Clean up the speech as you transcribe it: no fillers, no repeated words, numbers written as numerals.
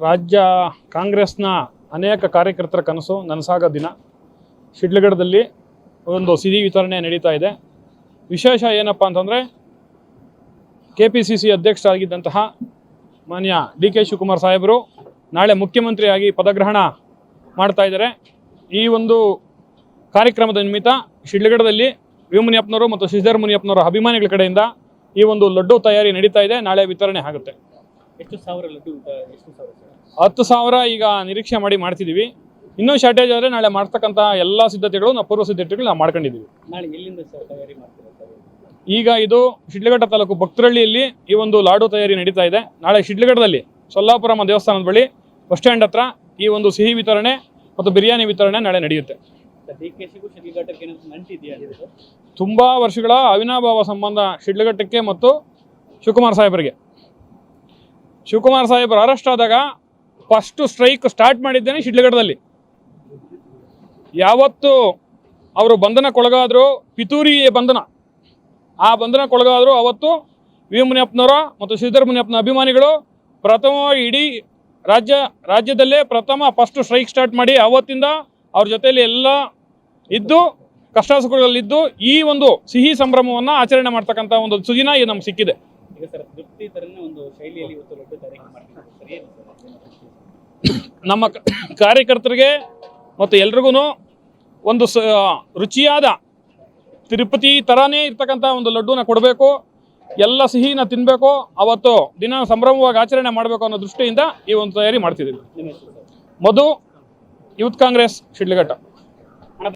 ರಾಜ್ಯ ಕಾಂಗ್ರೆಸ್ನ ಅನೇಕ ಕಾರ್ಯಕರ್ತರ ಕನಸು ನನಸಾಗೋ ದಿನ. ಶಿಡ್ಲಘಟ್ಟದಲ್ಲಿ ಒಂದು ಸಿಹಿ ವಿತರಣೆ ನಡೀತಾ ಇದೆ. ವಿಶೇಷ ಏನಪ್ಪ ಅಂತಂದರೆ KPCC ಅಧ್ಯಕ್ಷರಾಗಿದ್ದಂತಹ ಮಾನ್ಯ DK ಶಿವಕುಮಾರ್ ಸಾಹೇಬರು ನಾಳೆ ಮುಖ್ಯಮಂತ್ರಿಯಾಗಿ ಪದಗ್ರಹಣ ಮಾಡ್ತಾ ಇದ್ದಾರೆ. ಈ ಒಂದು ಕಾರ್ಯಕ್ರಮದ ನಿಮಿತ್ತ ಶಿಡ್ಲಘಟ್ಟದಲ್ಲಿ ವಿ ಮುನಿಯಪ್ಪನವರು ಮತ್ತು ಶ್ರೀಧರ್ ಮುನಿಯಪ್ಪನವರ ಅಭಿಮಾನಿಗಳ ಕಡೆಯಿಂದ ಈ ಒಂದು ಲಡ್ಡು ತಯಾರಿ ನಡೀತಾ ಇದೆ. ನಾಳೆ ವಿತರಣೆ ಆಗುತ್ತೆ. ಎಷ್ಟು ಸಾವಿರ ಲಡ್ಡು? 10,000 ಈಗ ನಿರೀಕ್ಷೆ ಮಾಡ್ತಿದ್ದೀವಿ. ಇನ್ನೂ ಶಾರ್ಟೇಜ್ ಆದರೆ ನಾಳೆ ಮಾಡ್ತಕ್ಕಂಥ ಎಲ್ಲ ಸಿದ್ಧತೆಗಳು ನಾವು ಪೂರ್ವ ಸಿದ್ಧತೆಗಳು ನಾವು ಮಾಡ್ಕೊಂಡಿದ್ದೀವಿ. ನಾಳೆ ಎಲ್ಲಿಂದ ತಯಾರಿ ಮಾಡ್ತೀರಾ? ಈಗ ಇದು ಶಿಡ್ಲಘಟ್ಟ ತಾಲೂಕು ಭಕ್ತರಳ್ಳಿಯಲ್ಲಿ ಈ ಒಂದು ಲಾಡು ತಯಾರಿ ನಡೀತಾ ಇದೆ. ನಾಳೆ ಶಿಡ್ಲಘಟ್ಟದಲ್ಲಿ ಸೊಲ್ಲಾಪುರಮ್ಮ ದೇವಸ್ಥಾನದ ಬಳಿ ಬಸ್ ಸ್ಟ್ಯಾಂಡ್ ಹತ್ರ ಈ ಒಂದು ಸಿಹಿ ವಿತರಣೆ ಮತ್ತು ಬಿರಿಯಾನಿ ವಿತರಣೆ ನಾಳೆ ನಡೆಯುತ್ತೆ. ತುಂಬ ವರ್ಷಗಳ ಅವಿನಾಭಾವ ಸಂಬಂಧ ಶಿಡ್ಲಘಟ್ಟಕ್ಕೆ ಮತ್ತು ಶಿವಕುಮಾರ್ ಸಾಹೇಬರಿಗೆ. ಶಿವಕುಮಾರ್ ಸಾಹೇಬರು ಅರೆಸ್ಟ್ ಆದಾಗ ಫಸ್ಟು ಸ್ಟ್ರೈಕ್ ಸ್ಟಾರ್ಟ್ ಮಾಡಿದ್ದೇನೆ ಶಿಡ್ಲಘಟ್ಟದಲ್ಲಿ. ಯಾವತ್ತು ಅವರು ಬಂಧನಕ್ಕೊಳಗಾದ್ರು, ಪಿತೂರಿ ಬಂಧನ, ಆ ಬಂಧನಕ್ಕೊಳಗಾದ್ರು ಅವತ್ತು ವಿ ಮುನಿಯಪ್ಪನವರ ಮತ್ತು ಶ್ರೀಧರ್ ಮುನಿಯಪ್ಪನ ಅಭಿಮಾನಿಗಳು ಪ್ರಥಮವಾಗಿ ಇಡೀ ರಾಜ್ಯದಲ್ಲೇ ಫಸ್ಟ್ ಸ್ಟ್ರೈಕ್ ಸ್ಟಾರ್ಟ್ ಮಾಡಿ ಅವತ್ತಿಂದ ಅವ್ರ ಜೊತೆಯಲ್ಲಿ ಎಲ್ಲ ಇದ್ದು ಕಷ್ಟ ಸುಖಗಳಲ್ಲಿದ್ದು ಈ ಒಂದು ಸಿಹಿ ಸಂಭ್ರಮವನ್ನು ಆಚರಣೆ ಮಾಡ್ತಕ್ಕಂಥ ಒಂದು ಸುದಿನ ಇದು ನಮ್ಗೆ ಸಿಕ್ಕಿದೆ. ಈಗ ಸರ್ ತೃಪ್ತಿ ತರನೇ ಒಂದು ಶೈಲಿಯಲ್ಲಿ ಇವತ್ತು ಲಡ್ಡು ತಯಾರಿ ಮಾಡ್ತಿದ್ದಾರೆ. ನಮ್ಮ ಕಾರ್ಯಕರ್ತರಿಗೆ ಮತ್ತು ಎಲ್ರಿಗೂ ಒಂದು ರುಚಿಯಾದ ತಿರುಪತಿ ಥರನೇ ಇರ್ತಕ್ಕಂಥ ಒಂದು ಲಡ್ಡುನ ಕೊಡಬೇಕು, ಎಲ್ಲ ಸಿಹಿನ ತಿನ್ನಬೇಕು, ಅವತ್ತು ದಿನ ಸಂಭ್ರಮವಾಗಿ ಆಚರಣೆ ಮಾಡಬೇಕು ಅನ್ನೋ ದೃಷ್ಟಿಯಿಂದ ಈ ಒಂದು ತಯಾರಿ ಮಾಡ್ತಿದ್ದೀವಿ. ಮಧು, ಯೂತ್ ಕಾಂಗ್ರೆಸ್, ಶಿಡ್ಲಘಟ್ಟ.